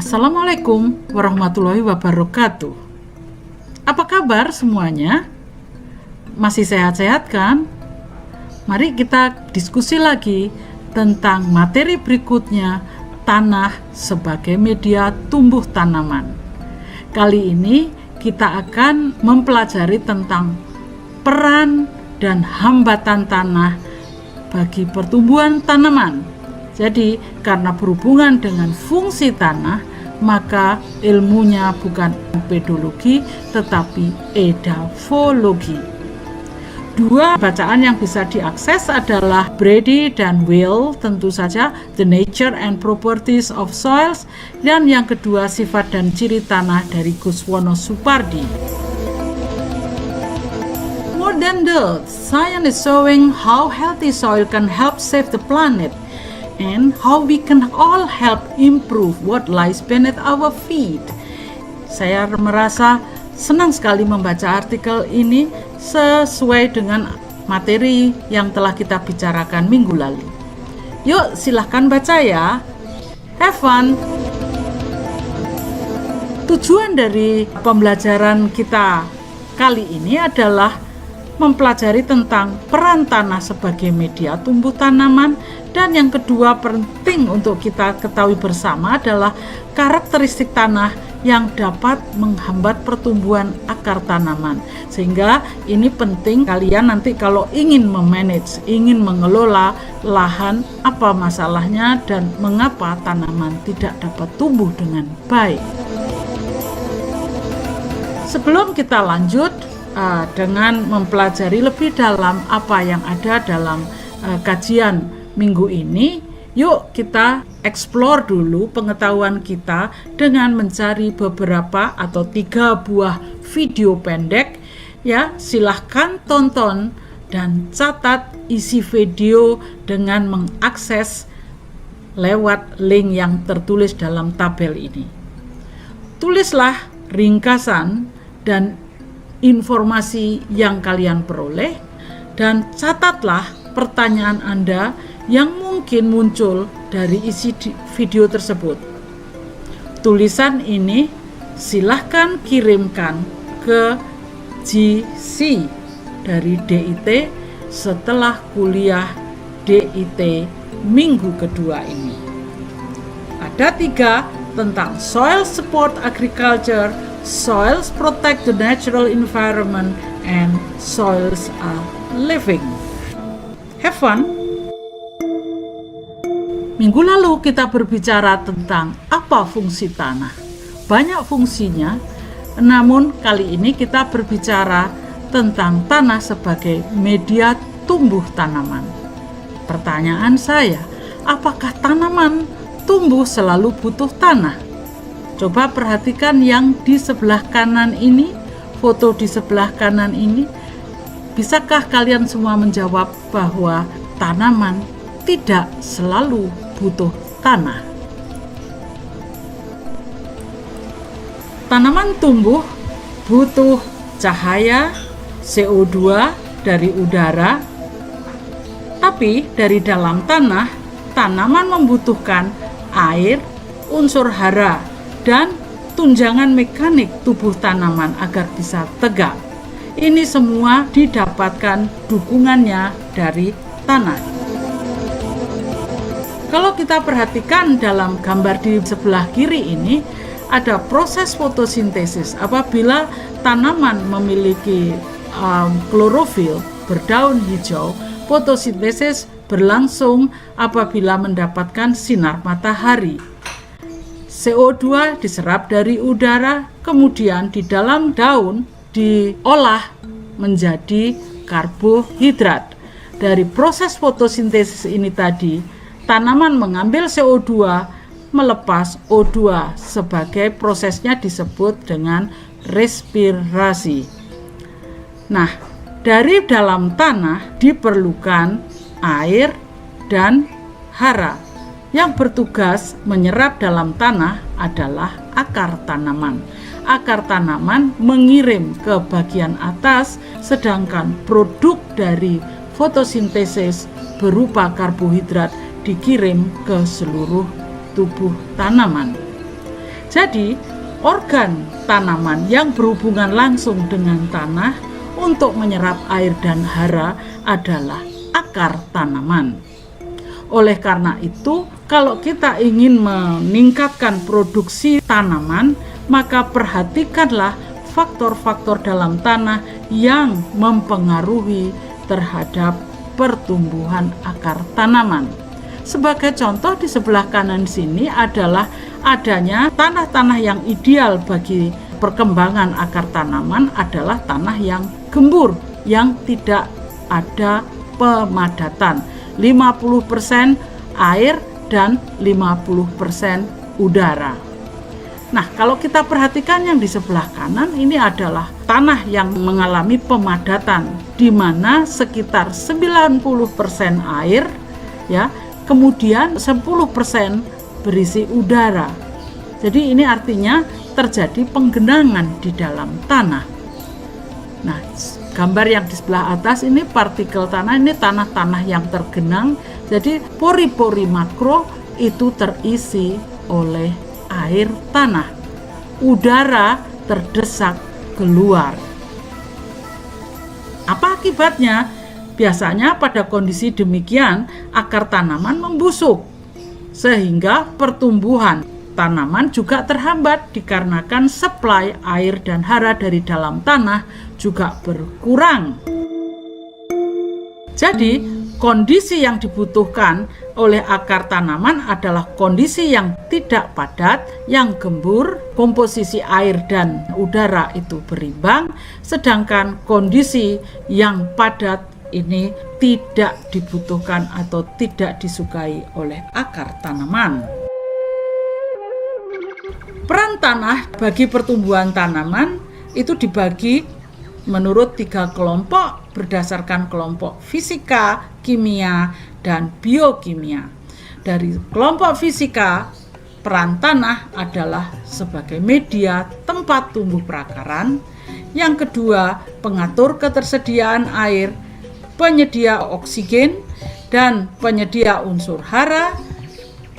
Assalamualaikum warahmatullahi wabarakatuh. Apa kabar semuanya? Masih sehat-sehat kan? Mari kita diskusi lagi tentang materi berikutnya, tanah sebagai media tumbuh tanaman. Kali ini kita akan mempelajari tentang peran dan hambatan tanah bagi pertumbuhan tanaman. Jadi, karena berhubungan dengan fungsi tanah, maka ilmunya bukan pedologi tetapi edafologi. Dua bacaan yang bisa diakses adalah Brady dan Will, tentu saja The Nature and Properties of Soils, dan yang kedua Sifat dan Ciri Tanah dari Guswono Supardi. More than that, science is showing how healthy soil can help save the planet and how we can all help improve what lies beneath our feet. Saya merasa senang sekali membaca artikel ini sesuai dengan materi yang telah kita bicarakan minggu lalu. Yuk, silahkan baca ya. Have fun. Tujuan dari pembelajaran kita kali ini adalah mempelajari tentang peran tanah sebagai media tumbuh tanaman, dan yang kedua penting untuk kita ketahui bersama adalah karakteristik tanah yang dapat menghambat pertumbuhan akar tanaman. Sehingga ini penting kalian nanti kalau ingin memanage, ingin mengelola lahan, apa masalahnya dan mengapa tanaman tidak dapat tumbuh dengan baik. Sebelum kita lanjut dengan mempelajari lebih dalam apa yang ada dalam kajian minggu ini, yuk kita explore dulu pengetahuan kita dengan mencari beberapa atau 3 buah video pendek. Ya, silahkan tonton dan catat isi video dengan mengakses lewat link yang tertulis dalam tabel ini. Tulislah ringkasan dan informasi yang kalian peroleh, dan catatlah pertanyaan Anda yang mungkin muncul dari isi video tersebut. Tulisan ini silahkan kirimkan ke GC dari DIT setelah kuliah DIT minggu kedua ini. Ada 3 tentang Soil Support Agriculture, Soils Protect the Natural Environment, and Soils are Living. Have fun! Minggu lalu kita berbicara tentang apa fungsi tanah. Banyak fungsinya, namun kali ini kita berbicara tentang tanah sebagai media tumbuh tanaman. Pertanyaan saya, apakah tanaman tumbuh selalu butuh tanah? Coba perhatikan yang di sebelah kanan ini, foto di sebelah kanan ini. Bisakah kalian semua menjawab bahwa tanaman tidak selalu butuh tanah? Tanaman tumbuh butuh cahaya, CO2 dari udara, tapi dari dalam tanah, tanaman membutuhkan air, unsur hara, dan tunjangan mekanik tubuh tanaman agar bisa tegak. Ini semua didapatkan dukungannya dari tanah. Kalau kita perhatikan dalam gambar di sebelah kiri ini, ada proses fotosintesis. Apabila tanaman memiliki klorofil, berdaun hijau, fotosintesis berlangsung apabila mendapatkan sinar matahari. CO2 diserap dari udara, kemudian di dalam daun diolah menjadi karbohidrat. Dari proses fotosintesis ini tadi, tanaman mengambil CO2, melepas O2, sebagai prosesnya disebut dengan respirasi. Nah, dari dalam tanah diperlukan air dan hara. Yang bertugas menyerap dalam tanah adalah akar tanaman. Akar tanaman mengirim ke bagian atas, sedangkan produk dari fotosintesis berupa karbohidrat dikirim ke seluruh tubuh tanaman. Jadi, organ tanaman yang berhubungan langsung dengan tanah untuk menyerap air dan hara adalah akar tanaman. Oleh karena itu, kalau kita ingin meningkatkan produksi tanaman, maka perhatikanlah faktor-faktor dalam tanah yang mempengaruhi terhadap pertumbuhan akar tanaman. Sebagai contoh di sebelah kanan sini adalah adanya tanah-tanah yang ideal bagi perkembangan akar tanaman adalah tanah yang gembur, yang tidak ada pemadatan. 50% air dan 50% udara. Nah, kalau kita perhatikan yang di sebelah kanan ini adalah tanah yang mengalami pemadatan, di mana sekitar 90% air, ya, kemudian 10% berisi udara. Jadi ini artinya terjadi penggenangan di dalam tanah. Nah, gambar yang di sebelah atas ini partikel tanah, ini tanah-tanah yang tergenang. Jadi pori-pori makro itu terisi oleh air tanah. Udara terdesak keluar. Apa akibatnya? Biasanya pada kondisi demikian akar tanaman membusuk, sehingga pertumbuhan tanaman juga terhambat dikarenakan suplai air dan hara dari dalam tanah juga berkurang. Jadi, kondisi yang dibutuhkan oleh akar tanaman adalah kondisi yang tidak padat, yang gembur, komposisi air dan udara itu berimbang, sedangkan kondisi yang padat ini tidak dibutuhkan atau tidak disukai oleh akar tanaman. Peran tanah bagi pertumbuhan tanaman itu dibagi menurut 3 kelompok berdasarkan kelompok fisika, kimia, dan biokimia. Dari kelompok fisika, peran tanah adalah sebagai media tempat tumbuh perakaran. Yang kedua, pengatur ketersediaan air, penyedia oksigen, dan penyedia unsur hara.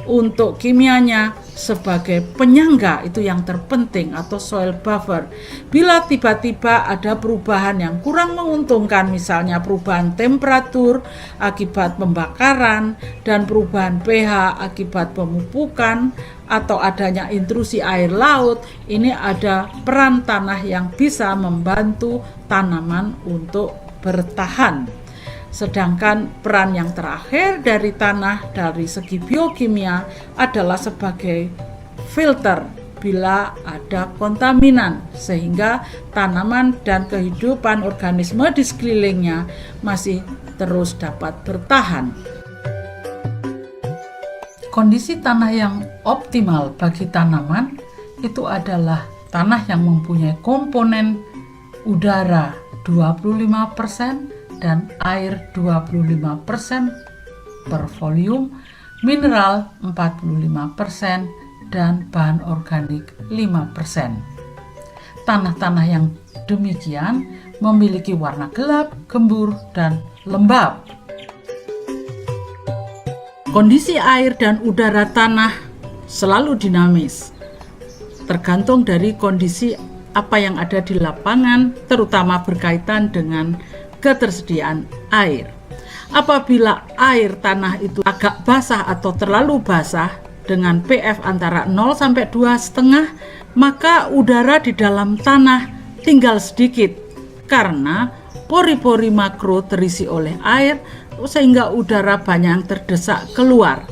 Untuk kimianya sebagai penyangga, itu yang terpenting, atau soil buffer. Bila tiba-tiba ada perubahan yang kurang menguntungkan, misalnya perubahan temperatur akibat pembakaran dan perubahan pH akibat pemupukan atau adanya intrusi air laut, ini ada peran tanah yang bisa membantu tanaman untuk bertahan. Sedangkan peran yang terakhir dari tanah dari segi biokimia adalah sebagai filter bila ada kontaminan, sehingga tanaman dan kehidupan organisme di sekelilingnya masih terus dapat bertahan. Kondisi tanah yang optimal bagi tanaman itu adalah tanah yang mempunyai komponen udara 25% dan air 25% per volume, mineral 45% dan bahan organik 5%. Tanah-tanah yang demikian memiliki warna gelap, gembur, dan lembab. Kondisi air dan udara tanah selalu dinamis, tergantung dari kondisi apa yang ada di lapangan, terutama berkaitan dengan ketersediaan air. Apabila air tanah itu agak basah atau terlalu basah dengan pH antara 0 sampai 2,5, maka udara di dalam tanah tinggal sedikit karena pori-pori makro terisi oleh air sehingga udara banyak yang terdesak keluar.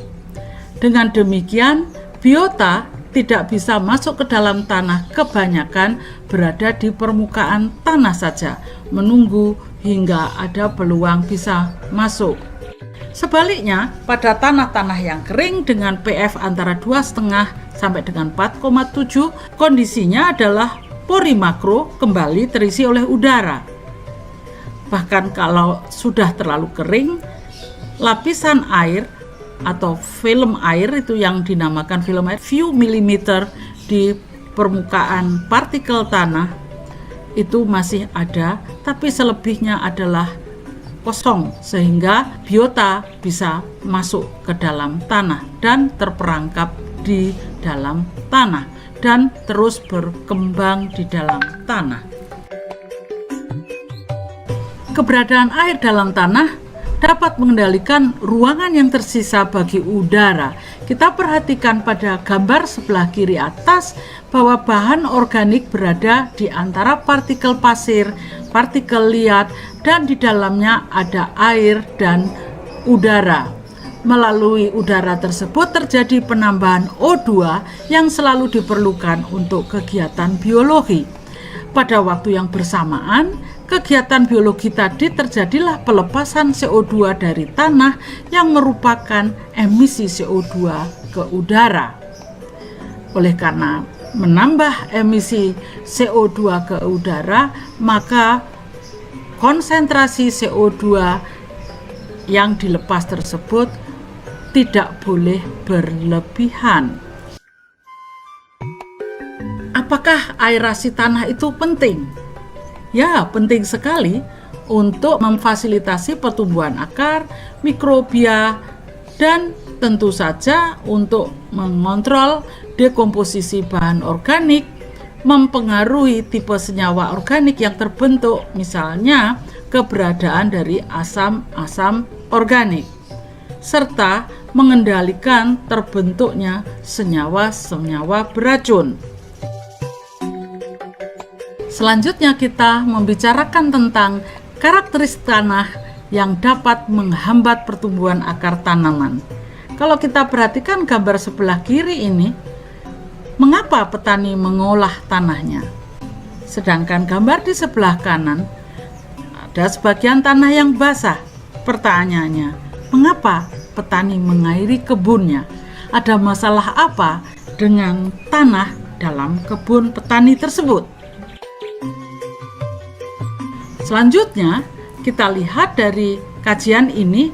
Dengan demikian, biota tidak bisa masuk ke dalam tanah, kebanyakan berada di permukaan tanah saja, menunggu hingga ada peluang bisa masuk. Sebaliknya, pada tanah-tanah yang kering dengan pH antara 2,5 sampai dengan 4,7, kondisinya adalah pori makro kembali terisi oleh udara. Bahkan kalau sudah terlalu kering, lapisan air atau film air itu yang dinamakan film air, few milimeter di permukaan partikel tanah itu masih ada, tapi selebihnya adalah kosong sehingga biota bisa masuk ke dalam tanah dan terperangkap di dalam tanah. dan terus berkembang di dalam tanah. Keberadaan air dalam tanah dapat mengendalikan ruangan yang tersisa bagi udara. Kita perhatikan pada gambar sebelah kiri atas bahwa bahan organik berada di antara partikel pasir, partikel liat, dan di dalamnya ada air dan udara. Melalui udara tersebut terjadi penambahan O2 yang selalu diperlukan untuk kegiatan biologi. Pada waktu yang bersamaan, kegiatan biologi tadi terjadilah pelepasan CO2 dari tanah yang merupakan emisi CO2 ke udara. Oleh karena menambah emisi CO2 ke udara, maka konsentrasi CO2 yang dilepas tersebut tidak boleh berlebihan. Apakah aerasi tanah itu penting? Ya, penting sekali untuk memfasilitasi pertumbuhan akar, mikrobia, dan tentu saja untuk mengontrol dekomposisi bahan organik, mempengaruhi tipe senyawa organik yang terbentuk, misalnya keberadaan dari asam-asam organik, serta mengendalikan terbentuknya senyawa-senyawa beracun. Selanjutnya kita membicarakan tentang karakteristik tanah yang dapat menghambat pertumbuhan akar tanaman. Kalau kita perhatikan gambar sebelah kiri ini, mengapa petani mengolah tanahnya? Sedangkan gambar di sebelah kanan, ada sebagian tanah yang basah. Pertanyaannya, mengapa petani mengairi kebunnya? Ada masalah apa dengan tanah dalam kebun petani tersebut? Selanjutnya, kita lihat dari kajian ini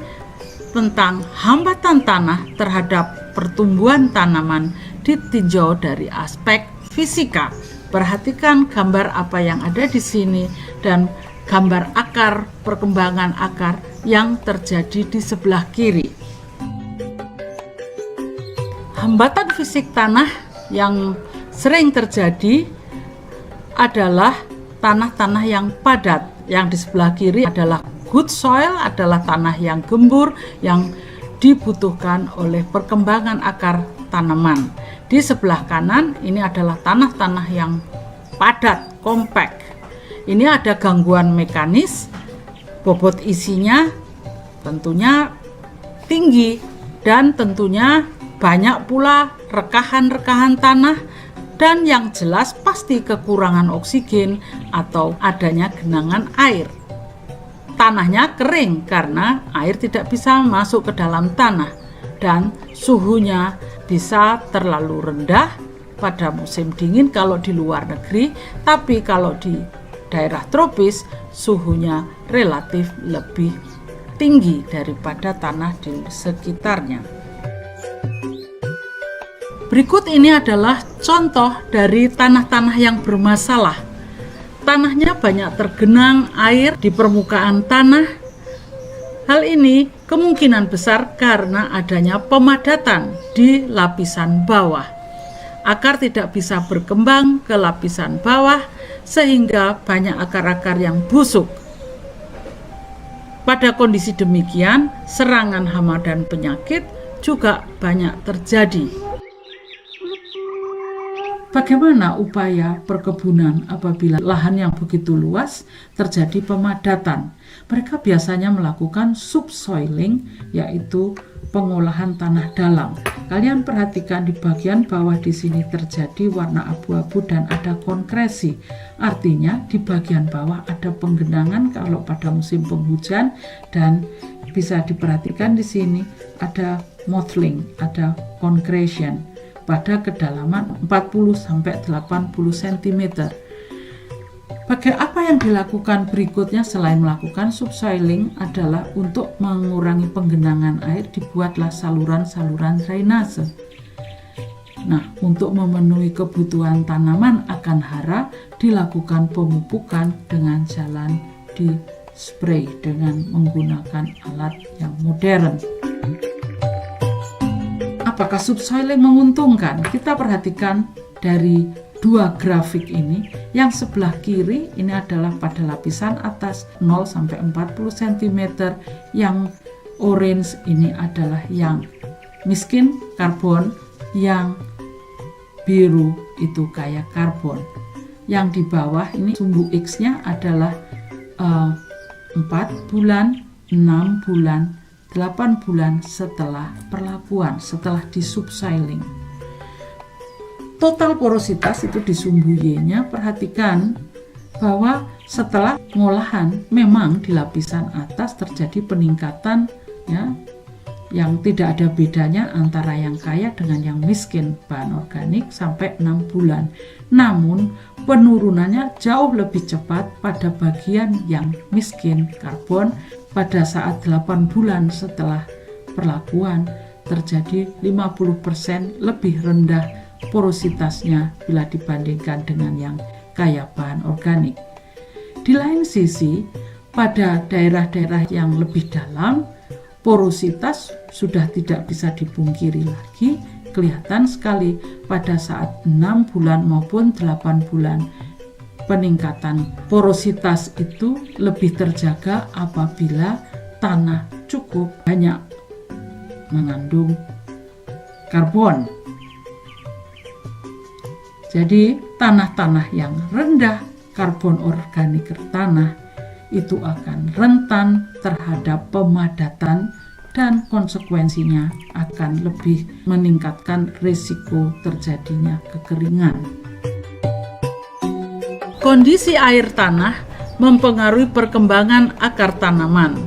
tentang hambatan tanah terhadap pertumbuhan tanaman ditinjau dari aspek fisika. Perhatikan gambar apa yang ada di sini dan gambar akar, perkembangan akar yang terjadi di sebelah kiri. Hambatan fisik tanah yang sering terjadi adalah tanah-tanah yang padat. Yang di sebelah kiri adalah good soil, adalah tanah yang gembur yang dibutuhkan oleh perkembangan akar tanaman. Di sebelah kanan ini adalah tanah-tanah yang padat, kompak. Ini ada gangguan mekanis, bobot isinya tentunya tinggi dan tentunya banyak pula rekahan-rekahan tanah. Dan yang jelas pasti kekurangan oksigen atau adanya genangan air. Tanahnya kering karena air tidak bisa masuk ke dalam tanah dan suhunya bisa terlalu rendah pada musim dingin kalau di luar negeri, tapi kalau di daerah tropis suhunya relatif lebih tinggi daripada tanah di sekitarnya. Berikut ini adalah contoh dari tanah-tanah yang bermasalah. Tanahnya banyak tergenang air di permukaan tanah. Hal ini kemungkinan besar karena adanya pemadatan di lapisan bawah. Akar tidak bisa berkembang ke lapisan bawah sehingga banyak akar-akar yang busuk. Pada kondisi demikian, serangan hama dan penyakit juga banyak terjadi. Bagaimana upaya perkebunan apabila lahan yang begitu luas terjadi pemadatan? Mereka biasanya melakukan subsoiling, yaitu pengolahan tanah dalam. Kalian perhatikan di bagian bawah di sini terjadi warna abu-abu dan ada konkresi. Artinya di bagian bawah ada penggenangan kalau pada musim penghujan, dan bisa diperhatikan di sini ada mottling, ada concretion pada kedalaman 40-80 cm. Apa yang dilakukan berikutnya selain melakukan subsoiling adalah untuk mengurangi penggenangan air, dibuatlah saluran-saluran drainase. Nah, untuk memenuhi kebutuhan tanaman akan hara, dilakukan pemupukan dengan jalan di spray dengan menggunakan alat yang modern. Apakah subsoiling menguntungkan? Kita perhatikan dari dua grafik ini. Yang sebelah kiri ini adalah pada lapisan atas 0 sampai 40 cm, yang orange ini adalah yang miskin karbon, yang biru itu kaya karbon. Yang di bawah ini sumbu X-nya adalah 4 bulan, 6 bulan, 8 bulan setelah perlakuan, setelah disubsiling. Total porositas itu di sumbu Y-nya, perhatikan bahwa setelah pengolahan memang di lapisan atas terjadi peningkatan, ya, yang tidak ada bedanya antara yang kaya dengan yang miskin bahan organik sampai 6 bulan. Namun penurunannya jauh lebih cepat pada bagian yang miskin karbon. Pada saat 8 bulan setelah perlakuan terjadi 50% lebih rendah porositasnya bila dibandingkan dengan yang kaya bahan organik. Di lain sisi, pada daerah-daerah yang lebih dalam, porositas sudah tidak bisa dipungkiri lagi, kelihatan sekali pada saat 6 bulan maupun 8 bulan. Peningkatan porositas itu lebih terjaga apabila tanah cukup banyak mengandung karbon. Jadi tanah-tanah yang rendah karbon organik tanah itu akan rentan terhadap pemadatan dan konsekuensinya akan lebih meningkatkan risiko terjadinya kekeringan. Kondisi air tanah mempengaruhi perkembangan akar tanaman.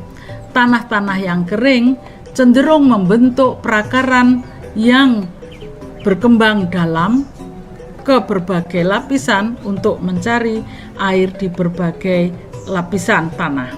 Tanah-tanah yang kering cenderung membentuk perakaran yang berkembang dalam ke berbagai lapisan untuk mencari air di berbagai lapisan tanah.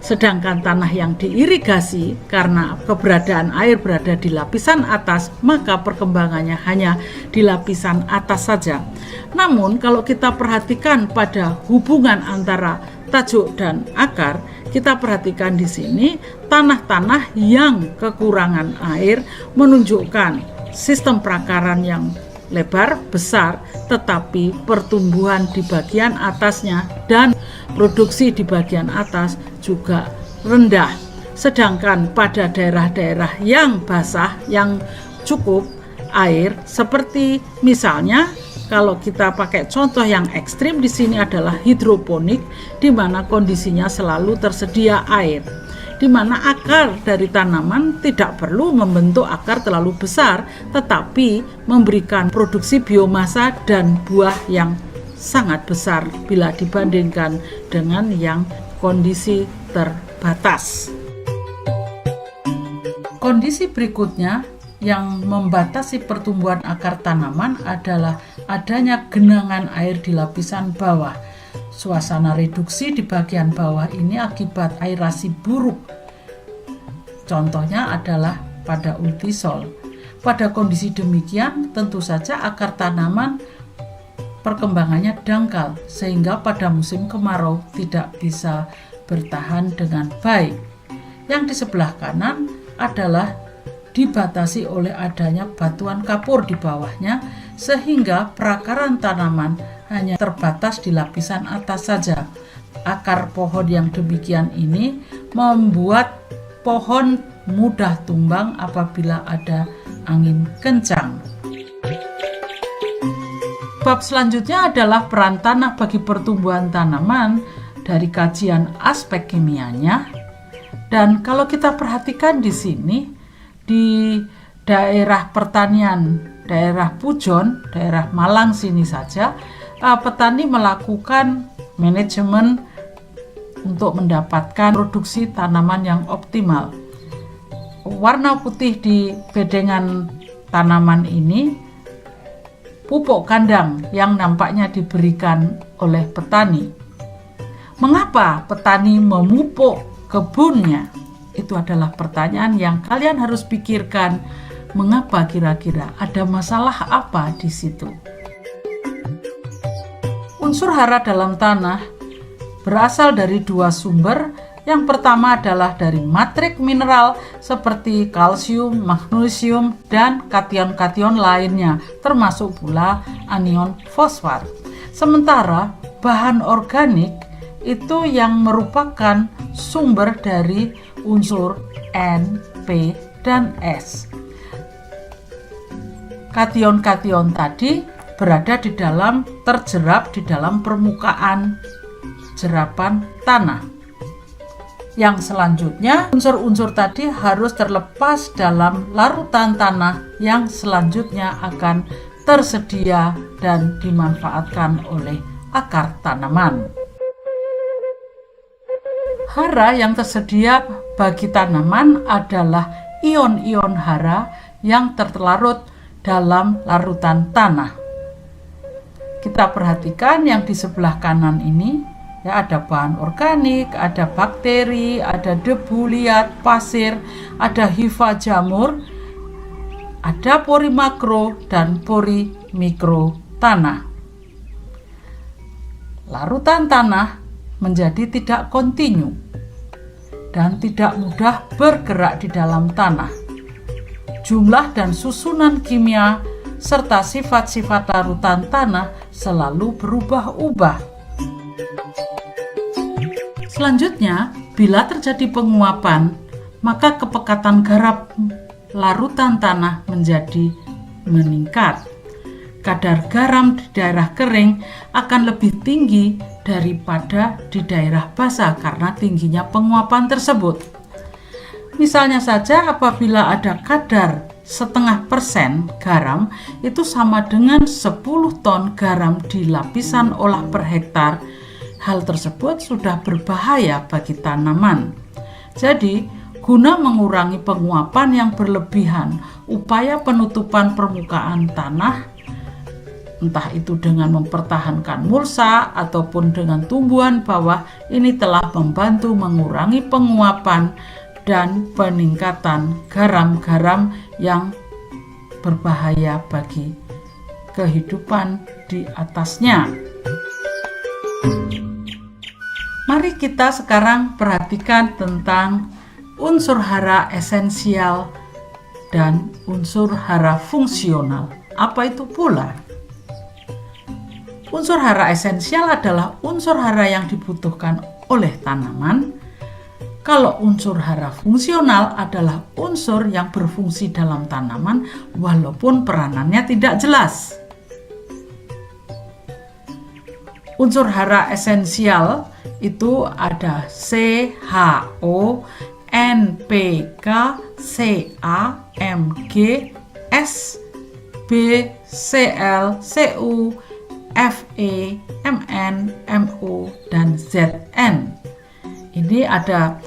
Sedangkan tanah yang diirigasi karena keberadaan air berada di lapisan atas, maka perkembangannya hanya di lapisan atas saja. Namun kalau kita perhatikan pada hubungan antara tajuk dan akar, kita perhatikan di sini tanah-tanah yang kekurangan air menunjukkan sistem perakaran yang lebar, besar, tetapi pertumbuhan di bagian atasnya dan produksi di bagian atas juga rendah. Sedangkan pada daerah-daerah yang basah, yang cukup air, seperti misalnya kalau kita pakai contoh yang ekstrim di sini adalah hidroponik, di mana kondisinya selalu tersedia air, di mana akar dari tanaman tidak perlu membentuk akar terlalu besar, tetapi memberikan produksi biomasa dan buah yang sangat besar bila dibandingkan dengan yang kondisi terbatas. Kondisi berikutnya yang membatasi pertumbuhan akar tanaman adalah adanya genangan air di lapisan bawah. Suasana reduksi di bagian bawah ini akibat aerasi buruk. Contohnya adalah pada ultisol. Pada kondisi demikian, tentu saja akar tanaman perkembangannya dangkal, sehingga pada musim kemarau tidak bisa bertahan dengan baik. Yang di sebelah kanan adalah dibatasi oleh adanya batuan kapur di bawahnya, sehingga perakaran tanaman hanya terbatas di lapisan atas saja. Akar pohon yang demikian ini membuat pohon mudah tumbang apabila ada angin kencang. Bab selanjutnya adalah peran tanah bagi pertumbuhan tanaman dari kajian aspek kimianya. Dan kalau kita perhatikan di sini, di daerah pertanian, daerah Pujon, daerah Malang sini saja, petani melakukan manajemen untuk mendapatkan produksi tanaman yang optimal. Warna putih di bedengan tanaman ini pupuk kandang yang nampaknya diberikan oleh petani. Mengapa petani memupuk kebunnya? Itu adalah pertanyaan yang kalian harus pikirkan. Mengapa kira-kira? Ada masalah apa di situ? Unsur hara dalam tanah berasal dari dua sumber. Yang pertama adalah dari matrik mineral seperti kalsium, magnesium, dan kation-kation lainnya, termasuk pula anion fosfat. Sementara bahan organik itu yang merupakan sumber dari unsur N, P, dan S. Kation-kation tadi berada terjerap di dalam permukaan jerapan tanah. Yang selanjutnya, unsur-unsur tadi harus terlepas dalam larutan tanah yang selanjutnya akan tersedia dan dimanfaatkan oleh akar tanaman. Hara yang tersedia bagi tanaman adalah ion-ion hara yang terlarut dalam larutan tanah. Kita perhatikan yang di sebelah kanan ini, ya, ada bahan organik, ada bakteri, ada debu liat, pasir, ada hifa jamur, ada pori makro dan pori mikro tanah. Larutan tanah menjadi tidak kontinu dan tidak mudah bergerak di dalam tanah. Jumlah dan susunan kimia serta sifat-sifat larutan tanah selalu berubah-ubah. Selanjutnya, bila terjadi penguapan, maka kepekatan garam larutan tanah menjadi meningkat. Kadar garam di daerah kering akan lebih tinggi daripada di daerah basah karena tingginya penguapan tersebut. Misalnya saja apabila ada kadar 0,5% garam, itu sama dengan 10 ton garam di lapisan olah per hektar. Hal tersebut sudah berbahaya bagi tanaman. Jadi, guna mengurangi penguapan yang berlebihan, upaya penutupan permukaan tanah, entah itu dengan mempertahankan mulsa ataupun dengan tumbuhan bawah, ini telah membantu mengurangi penguapan dan peningkatan garam-garam yang berbahaya bagi kehidupan di atasnya. Mari kita sekarang perhatikan tentang unsur hara esensial dan unsur hara fungsional. Apa itu pula? Unsur hara esensial adalah unsur hara yang dibutuhkan oleh tanaman. Kalau unsur hara fungsional adalah unsur yang berfungsi dalam tanaman walaupun peranannya tidak jelas. Unsur hara esensial itu ada CHO, NPK, Ca, Mg, S, B, Cl, Cu, Fe, Mn, Mo, dan Zn. Ini ada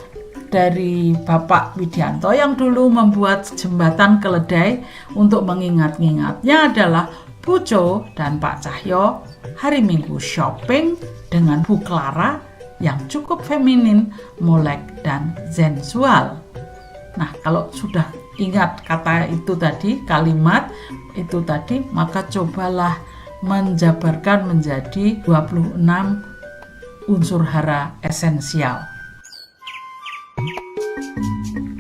dari Bapak Widianto yang dulu membuat jembatan keledai. Untuk mengingat-ingatnya adalah Puco dan Pak Cahyo hari Minggu shopping dengan Bu Clara yang cukup feminin, molek, dan sensual. Nah, kalau sudah ingat kata itu tadi, kalimat itu tadi, maka cobalah menjabarkan menjadi 26 unsur hara esensial.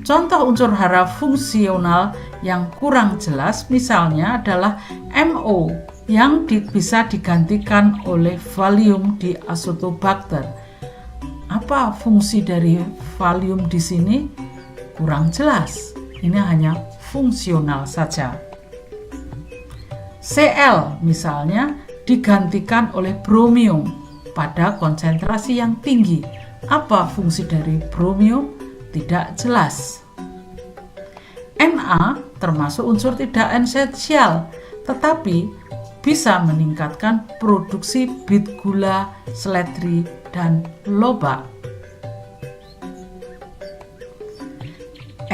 Contoh unsur hara fungsional yang kurang jelas misalnya adalah MO yang bisa digantikan oleh valium di Azotobacter. Apa fungsi dari valium di sini? Kurang jelas. Ini hanya fungsional saja. Cl misalnya digantikan oleh bromium pada konsentrasi yang tinggi. Apa fungsi dari bromium? Tidak jelas. Na termasuk unsur tidak esensial, tetapi bisa meningkatkan produksi bit gula, seledri, dan lobak.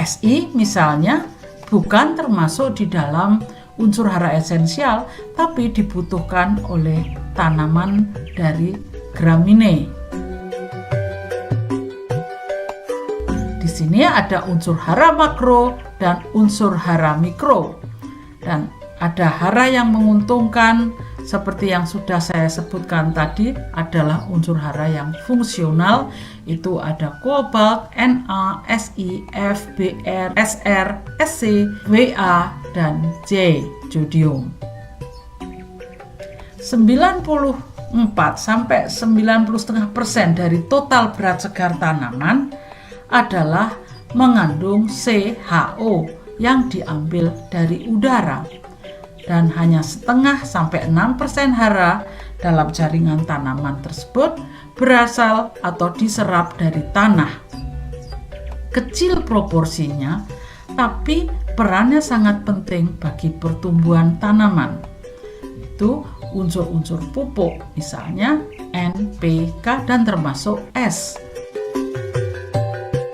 Si misalnya bukan termasuk di dalam unsur hara esensial, tapi dibutuhkan oleh tanaman dari Gramineae. Di sini ada unsur hara makro dan unsur hara mikro. Dan ada hara yang menguntungkan seperti yang sudah saya sebutkan tadi adalah unsur hara yang fungsional. Itu ada kobalt, Na, Si, F, Br, Sr, Sc, Wa, dan J, jodium. 94-90,5% dari total berat segar tanaman adalah mengandung CHO yang diambil dari udara, dan hanya 0,5-6% hara dalam jaringan tanaman tersebut berasal atau diserap dari tanah. Kecil proporsinya, tapi perannya sangat penting bagi pertumbuhan tanaman. Itu unsur-unsur pupuk, misalnya N, P, K, dan termasuk S.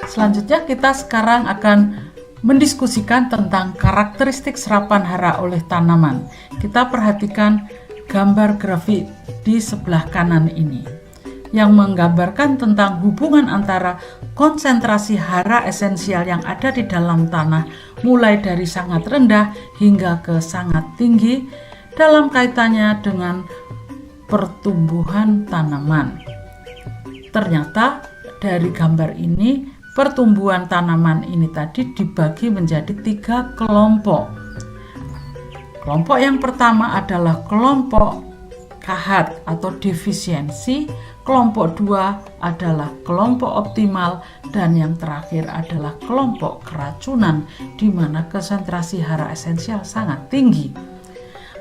Selanjutnya kita sekarang akan mendiskusikan tentang karakteristik serapan hara oleh tanaman. Kita perhatikan gambar grafik di sebelah kanan ini yang menggambarkan tentang hubungan antara konsentrasi hara esensial yang ada di dalam tanah mulai dari sangat rendah hingga ke sangat tinggi dalam kaitannya dengan pertumbuhan tanaman. Ternyata dari gambar ini, pertumbuhan tanaman ini tadi dibagi menjadi 3 kelompok. Kelompok yang pertama adalah kelompok kahat atau defisiensi, kelompok 2 adalah kelompok optimal, dan yang terakhir adalah kelompok keracunan di mana konsentrasi hara esensial sangat tinggi.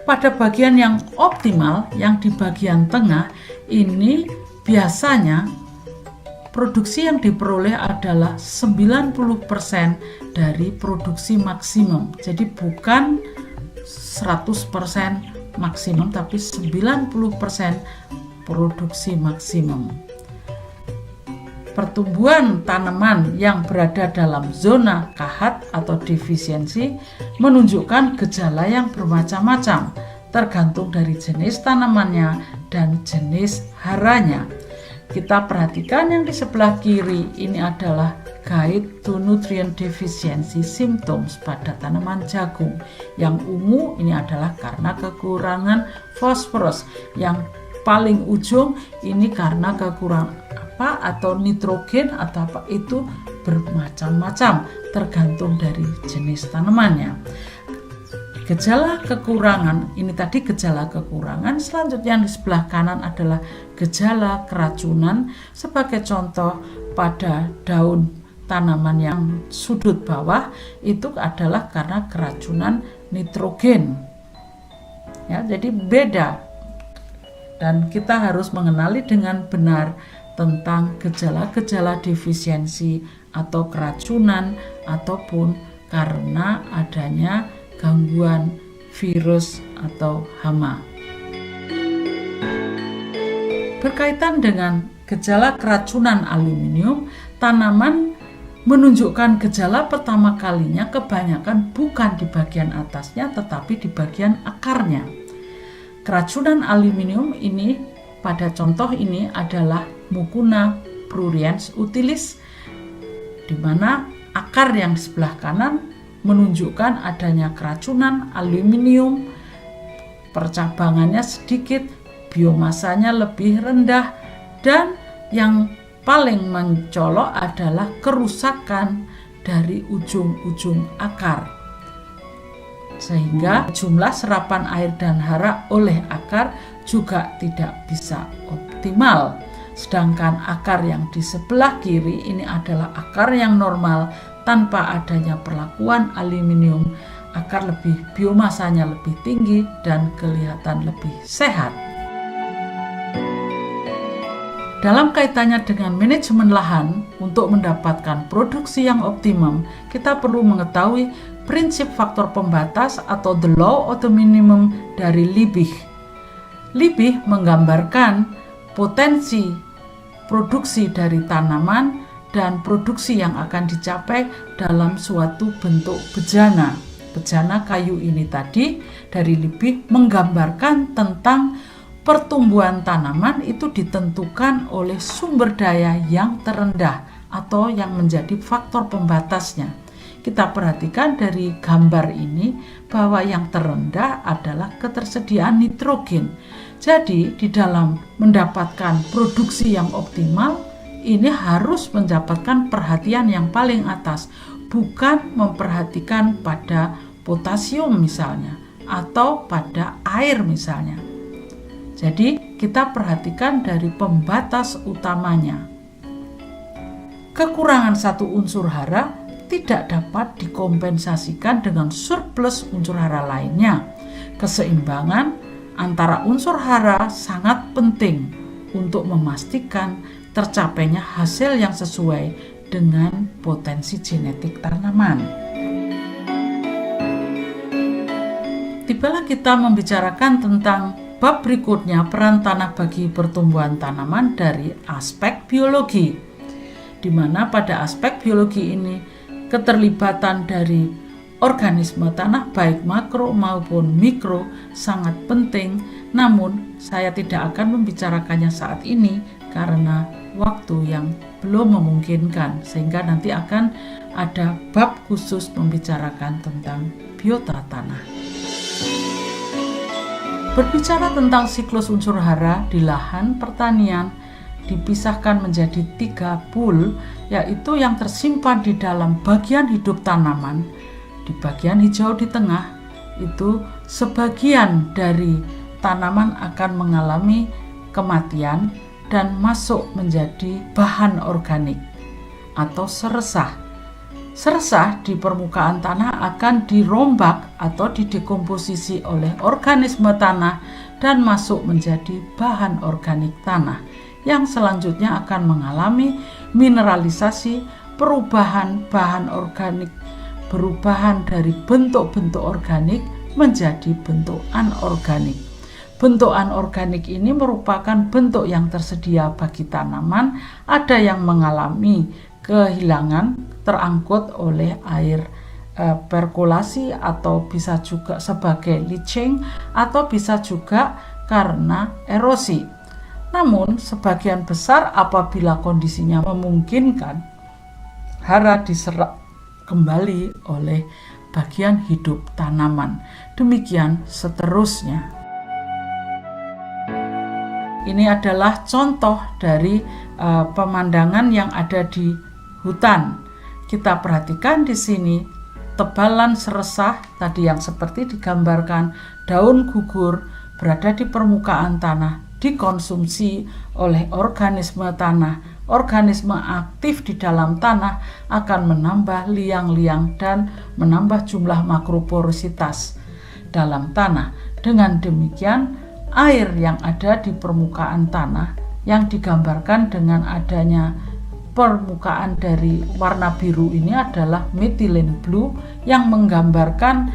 Pada bagian yang optimal, yang di bagian tengah, ini biasanya produksi yang diperoleh adalah 90% dari produksi maksimum. Jadi bukan 100% maksimum, tapi 90% produksi maksimum. Pertumbuhan tanaman yang berada dalam zona kahat atau defisiensi menunjukkan gejala yang bermacam-macam, tergantung dari jenis tanamannya dan jenis haranya. Kita perhatikan yang di sebelah kiri ini adalah Guide to Nutrient Deficiency Symptoms pada tanaman jagung. Yang ungu ini adalah karena kekurangan fosforus. Yang paling ujung ini karena kekurangan atau nitrogen atau apa, itu bermacam-macam tergantung dari jenis tanamannya. Gejala kekurangan, ini tadi gejala kekurangan. Selanjutnya di sebelah kanan adalah gejala keracunan. Sebagai contoh, pada daun tanaman yang sudut bawah itu adalah karena keracunan nitrogen. Ya, jadi beda. Dan kita harus mengenali dengan benar tentang gejala-gejala defisiensi atau keracunan ataupun karena adanya gangguan virus atau hama. Berkaitan dengan gejala keracunan aluminium, tanaman menunjukkan gejala pertama kalinya kebanyakan bukan di bagian atasnya tetapi di bagian akarnya. Keracunan aluminium ini pada contoh ini adalah Mucuna pruriens utilis, di mana akar yang sebelah kanan menunjukkan adanya keracunan aluminium, percabangannya sedikit, biomasanya lebih rendah, dan yang paling mencolok adalah kerusakan dari ujung-ujung akar. Sehingga jumlah serapan air dan hara oleh akar juga tidak bisa optimal. Sedangkan akar yang di sebelah kiri ini adalah akar yang normal tanpa adanya perlakuan aluminium. Akar lebih biomasanya lebih tinggi dan kelihatan lebih sehat. Dalam kaitannya dengan manajemen lahan, untuk mendapatkan produksi yang optimum, kita perlu mengetahui prinsip faktor pembatas atau the law of the minimum dari Liebig. Liebig menggambarkan potensi produksi dari tanaman dan produksi yang akan dicapai dalam suatu bentuk bejana. Bejana kayu ini tadi dari Liebig menggambarkan tentang pertumbuhan tanaman itu ditentukan oleh sumber daya yang terendah atau yang menjadi faktor pembatasnya. Kita perhatikan dari gambar ini bahwa yang terendah adalah ketersediaan nitrogen. Jadi di dalam mendapatkan produksi yang optimal, ini harus mendapatkan perhatian yang paling atas, bukan memperhatikan pada potasium misalnya, atau pada air misalnya. Jadi kita perhatikan dari pembatas utamanya. Kekurangan satu unsur hara tidak dapat dikompensasikan dengan surplus unsur hara lainnya. Keseimbangan antara unsur hara sangat penting untuk memastikan tercapainya hasil yang sesuai dengan potensi genetik tanaman. Tibalah kita membicarakan tentang bab berikutnya, peran tanah bagi pertumbuhan tanaman dari aspek biologi, di mana pada aspek biologi ini keterlibatan dari organisme tanah baik makro maupun mikro sangat penting. Namun saya tidak akan membicarakannya saat ini karena waktu yang belum memungkinkan, sehingga nanti akan ada bab khusus membicarakan tentang biota tanah. Berbicara tentang siklus unsur hara di lahan pertanian dipisahkan menjadi 3 pool, yaitu yang tersimpan di dalam bagian hidup tanaman. Di bagian hijau di tengah itu sebagian dari tanaman akan mengalami kematian dan masuk menjadi bahan organik atau seresah. Seresah di permukaan tanah akan dirombak atau didekomposisi oleh organisme tanah dan masuk menjadi bahan organik tanah yang selanjutnya akan mengalami mineralisasi, perubahan bahan organik, perubahan dari bentuk-bentuk organik menjadi bentuk anorganik. Bentuk anorganik ini merupakan bentuk yang tersedia bagi tanaman, ada yang mengalami kehilangan terangkut oleh air perkulasi atau bisa juga sebagai leaching atau bisa juga karena erosi. Namun sebagian besar apabila kondisinya memungkinkan, hara diserap kembali oleh bagian hidup tanaman. Demikian seterusnya. Ini adalah contoh dari pemandangan yang ada di hutan. Kita perhatikan di sini tebalan seresah tadi yang seperti digambarkan, daun gugur berada di permukaan tanah, dikonsumsi oleh organisme tanah. Organisme aktif di dalam tanah akan menambah liang-liang dan menambah jumlah makroporositas dalam tanah. Dengan demikian, air yang ada di permukaan tanah yang digambarkan dengan adanya permukaan dari warna biru ini adalah methylene blue yang menggambarkan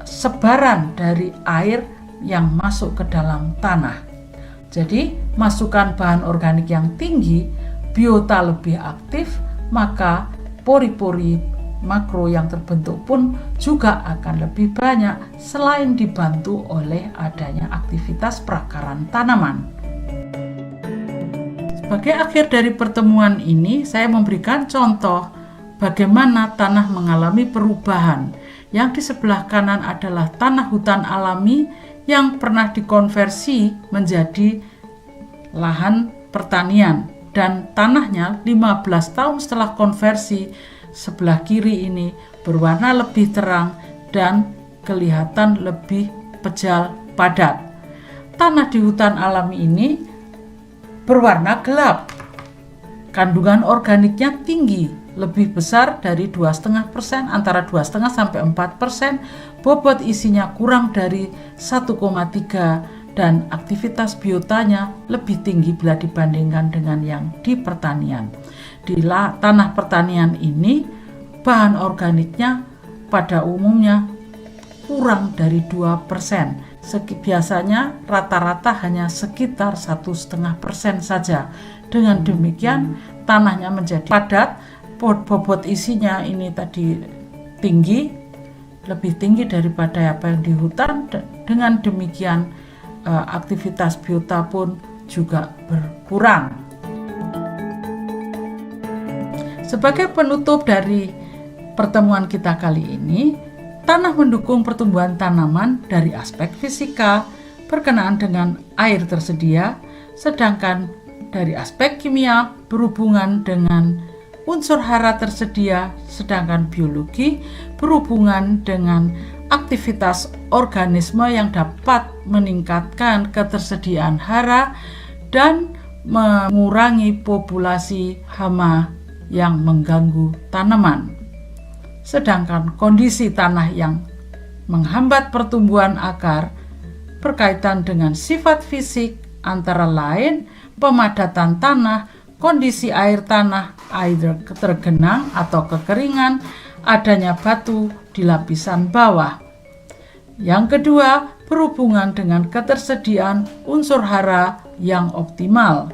sebaran dari air yang masuk ke dalam tanah. Jadi, masukkan bahan organik yang tinggi, biota lebih aktif, maka pori-pori makro yang terbentuk pun juga akan lebih banyak selain dibantu oleh adanya aktivitas perakaran tanaman. Sebagai akhir dari pertemuan ini, saya memberikan contoh bagaimana tanah mengalami perubahan. Yang di sebelah kanan adalah tanah hutan alami yang pernah dikonversi menjadi lahan pertanian dan tanahnya 15 tahun setelah konversi sebelah kiri ini berwarna lebih terang dan kelihatan lebih pejal padat. Tanah di hutan alami ini berwarna gelap. Kandungan organiknya tinggi, lebih besar dari 2,5%, antara 2,5 sampai 4%. Bobot isinya kurang dari 1,3 dan aktivitas biotanya lebih tinggi bila dibandingkan dengan yang di pertanian. Di tanah pertanian ini bahan organiknya pada umumnya kurang dari 2%. Biasanya rata-rata hanya sekitar 1,5% saja. Dengan demikian tanahnya menjadi padat, bobot isinya ini tadi tinggi, lebih tinggi daripada apa yang di hutan. Dengan demikian aktivitas biota pun juga berkurang. Sebagai penutup dari pertemuan kita kali ini, tanah mendukung pertumbuhan tanaman dari aspek fisika berkenaan dengan air tersedia, sedangkan dari aspek kimia berhubungan dengan unsur hara tersedia, sedangkan biologi berhubungan dengan aktivitas organisme yang dapat meningkatkan ketersediaan hara dan mengurangi populasi hama yang mengganggu tanaman. Sedangkan kondisi tanah yang menghambat pertumbuhan akar berkaitan dengan sifat fisik antara lain pemadatan tanah, kondisi air tanah, air tergenang atau kekeringan, adanya batu di lapisan bawah. Yang kedua, berhubungan dengan ketersediaan unsur hara yang optimal.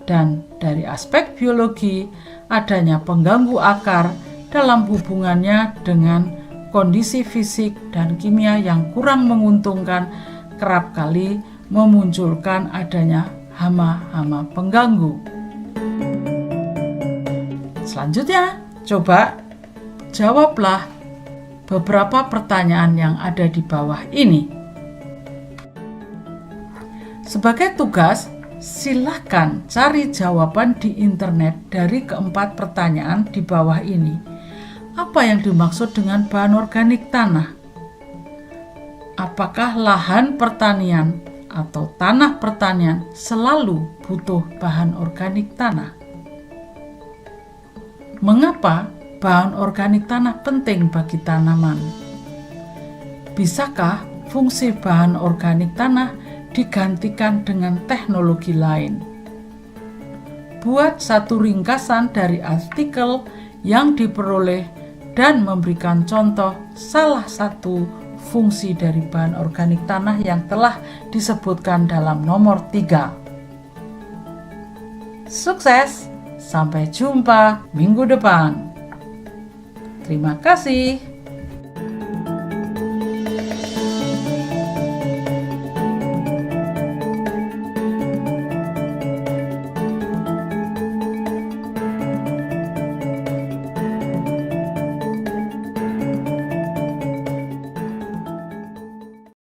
Dan dari aspek biologi, adanya pengganggu akar dalam hubungannya dengan kondisi fisik dan kimia yang kurang menguntungkan, kerap kali memunculkan adanya hama-hama pengganggu. Selanjutnya, coba jawablah beberapa pertanyaan yang ada di bawah ini. Sebagai tugas, silakan cari jawaban di internet dari keempat pertanyaan di bawah ini. Apa yang dimaksud dengan bahan organik tanah? Apakah lahan pertanian atau tanah pertanian selalu butuh bahan organik tanah? Mengapa bahan organik tanah penting bagi tanaman? Bisakah fungsi bahan organik tanah digantikan dengan teknologi lain? Buat satu ringkasan dari artikel yang diperoleh dan memberikan contoh salah satu fungsi dari bahan organik tanah yang telah disebutkan dalam nomor 3. Sukses! Sampai jumpa minggu depan. Terima kasih.